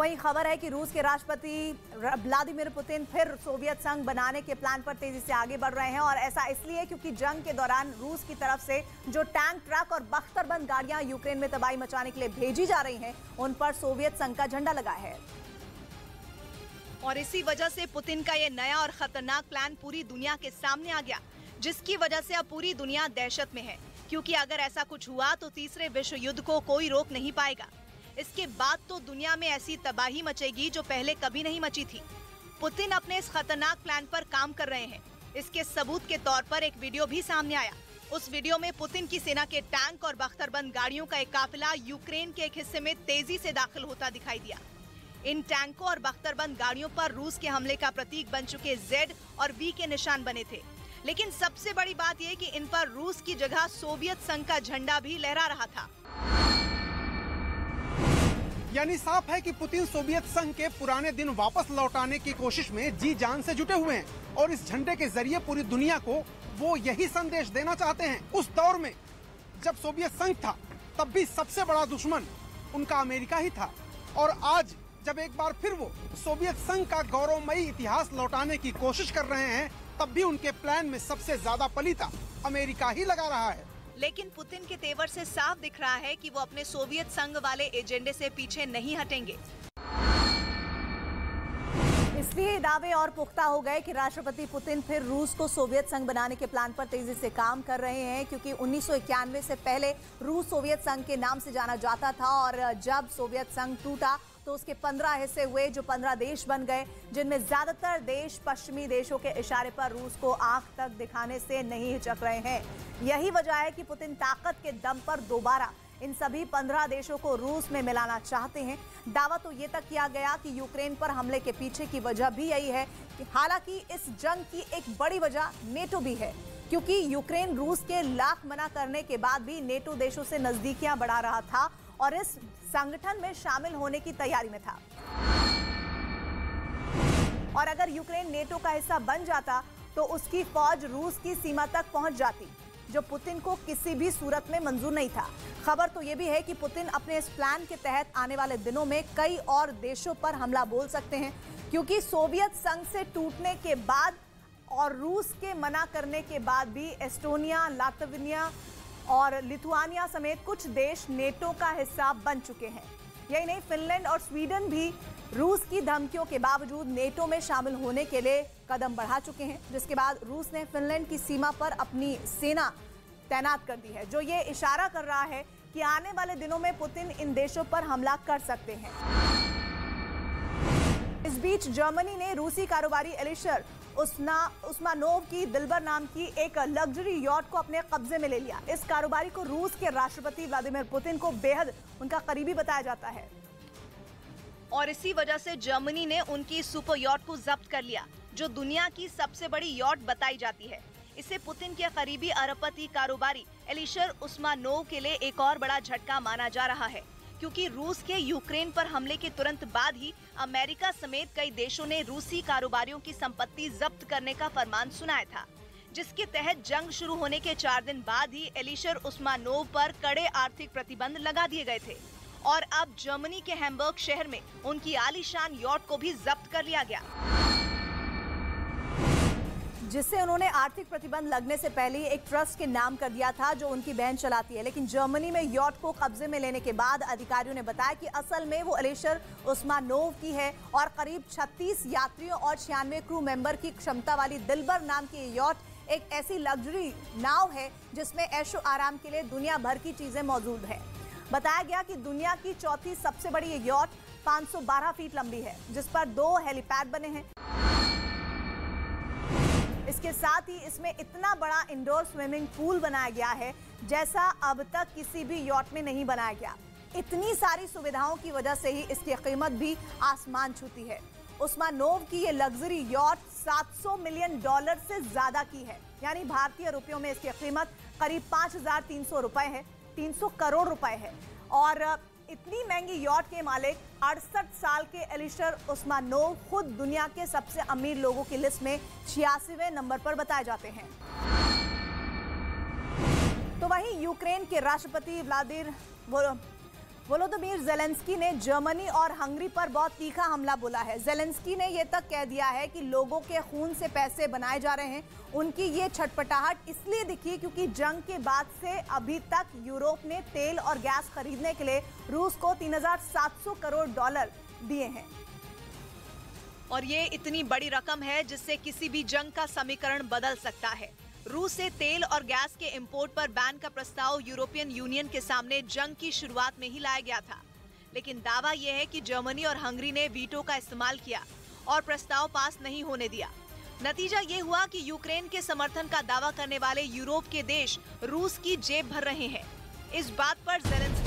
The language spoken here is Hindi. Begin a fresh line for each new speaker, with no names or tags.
वहीं खबर है कि रूस के राष्ट्रपति व्लादिमीर पुतिन फिर सोवियत संघ बनाने के प्लान पर तेजी से आगे बढ़ रहे हैं और ऐसा इसलिए क्योंकि जंग के दौरान रूस की तरफ से जो टैंक, ट्रक और बख्तरबंद गाड़ियां यूक्रेन में तबाही मचाने के लिए भेजी जा रही हैं, उन पर सोवियत संघ का झंडा लगा है।
और इसी वजह से पुतिन का ये नया और खतरनाक प्लान पूरी दुनिया के सामने आ गया, जिसकी वजह से अब पूरी दुनिया दहशत में है, क्योंकि अगर ऐसा कुछ हुआ तो तीसरे विश्व युद्ध को कोई रोक नहीं पाएगा। इसके बाद तो दुनिया में ऐसी तबाही मचेगी जो पहले कभी नहीं मची थी। पुतिन अपने इस खतरनाक प्लान पर काम कर रहे हैं। इसके सबूत के तौर पर एक वीडियो भी सामने आया। उस वीडियो में पुतिन की सेना के टैंक और बख्तरबंद गाड़ियों का एक काफिला यूक्रेन के एक हिस्से में तेजी से दाखिल होता दिखाई दिया। इन टैंकों और बख्तरबंद गाड़ियों पर रूस के हमले का प्रतीक बन चुके Z और V के निशान बने थे। लेकिन सबसे बड़ी बात यह कि इन पर रूस की जगह सोवियत संघ का झंडा भी लहरा रहा था।
यानी साफ है कि पुतिन सोवियत संघ के पुराने दिन वापस लौटाने की कोशिश में जी जान से जुटे हुए हैं और इस झंडे के जरिए पूरी दुनिया को वो यही संदेश देना चाहते हैं। उस दौर में जब सोवियत संघ था तब भी सबसे बड़ा दुश्मन उनका अमेरिका ही था, और आज जब एक बार फिर वो सोवियत संघ का गौरवमयी इतिहास लौटाने की कोशिश कर रहे हैं, तब भी उनके प्लान में सबसे ज्यादा पलीता अमेरिका ही लगा रहा है।
लेकिन पुतिन के तेवर से साफ दिख रहा है कि वो अपने सोवियत संघ वाले एजेंडे से पीछे नहीं हटेंगे।
इसलिए दावे और पुख्ता हो गए कि राष्ट्रपति पुतिन फिर रूस को सोवियत संघ बनाने के प्लान पर तेजी से काम कर रहे हैं, क्योंकि 1991 से पहले रूस सोवियत संघ के नाम से जाना जाता था और जब सोवियत संघ टूटा तो उसके 15 हिस्से हुए, जो 15 देश बन गए, जिनमें ज्यादातर देश पश्चिमी देशों के इशारे पर रूस को आंख तक दिखाने से नहीं हिचक रहे हैं। यही वजह है कि पुतिन ताकत के दम पर दोबारा इन सभी 15 देशों को रूस में मिलाना चाहते हैं। दावा तो ये तक किया गया कि यूक्रेन पर हमले के पीछे की वजह भी यही है कि हालांकि इस जंग की एक बड़ी वजह नेटो भी है, क्योंकि यूक्रेन रूस के लाख मना करने के बाद भी नेटो देशों से नजदीकियां बढ़ा रहा था और इस संगठन में शामिल होने की तैयारी में था। और अगर यूक्रेन नेटो का हिस्सा बन जाता तो उसकी फौज रूस की सीमा तक पहुंच जाती, जो पुतिन को किसी भी सूरत में मंजूर नहीं था। खबर तो यह भी है कि पुतिन अपने इस प्लान के तहत आने वाले दिनों में कई और देशों पर हमला बोल सकते हैं, क्योंकि सोवियत संघ से टूटने के बाद और रूस के मना करने के बाद भी एस्टोनिया, लातविया और लिथुआनिया समेत कुछ देश नेटो का हिस्सा बन चुके हैं। यही नहीं, फिनलैंड और स्वीडन भी रूस की धमकियों के बावजूद नेटो में शामिल होने के लिए कदम बढ़ा चुके हैं, जिसके बाद रूस ने फिनलैंड की सीमा पर अपनी सेना तैनात कर दी है, जो ये इशारा कर रहा है कि आने वाले दिनों में पुतिन इन देशों पर हमला कर सकते हैं। इस बीच जर्मनी ने रूसी कारोबारी एलिशर उस्मानोव की दिलबर नाम की एक लग्जरी यॉट को अपने कब्जे में ले लिया। इस कारोबारी को रूस के राष्ट्रपति व्लादिमीर पुतिन को बेहद उनका करीबी बताया जाता है
और इसी वजह से जर्मनी ने उनकी सुपर यॉट को जब्त कर लिया, जो दुनिया की सबसे बड़ी यॉट बताई जाती है। इसे पुतिन के करीबी अरबपति कारोबारी एलिशर उस्मानोव के लिए एक और बड़ा झटका माना जा रहा है, क्योंकि रूस के यूक्रेन पर हमले के तुरंत बाद ही अमेरिका समेत कई देशों ने रूसी कारोबारियों की संपत्ति जब्त करने का फरमान सुनाया था, जिसके तहत जंग शुरू होने के 4 दिन बाद ही एलिशर उस्मानोव पर कड़े आर्थिक प्रतिबंध लगा दिए गए थे और अब जर्मनी के हैम्बर्ग शहर में उनकी आलीशान यॉट को भी जब्त कर लिया गया,
जिससे उन्होंने आर्थिक प्रतिबंध लगने से पहले एक ट्रस्ट के नाम कर दिया था, जो उनकी बहन चलाती है। लेकिन जर्मनी में यॉट को कब्जे में लेने के बाद अधिकारियों ने बताया कि असल में वो एलिशर उस्मानोव की है और करीब 36 यात्रियों और 96 क्रू मेंबर की क्षमता वाली दिलबर नाम की यॉट एक ऐसी लग्जरी नाव है जिसमें ऐशो आराम के लिए दुनिया भर की चीजें मौजूद है। बताया गया कि दुनिया की चौथी सबसे बड़ी ये यॉट 512 फीट लंबी है, जिस पर 2 हेलीपैड बने हैं। इसके साथ ही इसमें इतना बड़ा इंडोर स्विमिंग पूल बनाया गया है, जैसा अब तक किसी भी यॉट में नहीं बनाया गया। इतनी सारी सुविधाओं की वजह से ही इसकी कीमत भी आसमान छूती है। उस्मानोव की ये लग्जरी यॉट $700 मिलियन से ज्यादा की है, यानी भारतीय रुपयों में इसकी कीमत करीब 5,300 रुपए है, 300 करोड़ रुपए है। और इतनी महंगी यॉट के मालिक 68 साल के एलिशर उस्मानोव खुद दुनिया के सबसे अमीर लोगों की लिस्ट में 86वें नंबर पर बताए जाते हैं। तो वहीं यूक्रेन के राष्ट्रपति वोलोदिमीर ज़ेलेंस्की ने जर्मनी और हंगरी पर बहुत तीखा हमला बोला है। ज़ेलेंस्की ने यह तक कह दिया है कि लोगों के खून से पैसे बनाए जा रहे हैं। उनकी ये छटपटाहट इसलिए दिखी क्योंकि जंग के बाद से अभी तक यूरोप ने तेल और गैस खरीदने के लिए रूस को $3,700 करोड़ दिए हैं।
और ये इतनी बड़ी रकम है जिससे किसी भी जंग का समीकरण बदल सकता है। रूस से तेल और गैस के इंपोर्ट पर बैन का प्रस्ताव यूरोपियन यूनियन के सामने जंग की शुरुआत में ही लाया गया था, लेकिन दावा यह है कि जर्मनी और हंगरी ने वीटो का इस्तेमाल किया और प्रस्ताव पास नहीं होने दिया। नतीजा ये हुआ कि यूक्रेन के समर्थन का दावा करने वाले यूरोप के देश रूस की जेब भर रहे हैं। इस बात पर ज़ेलेंस्की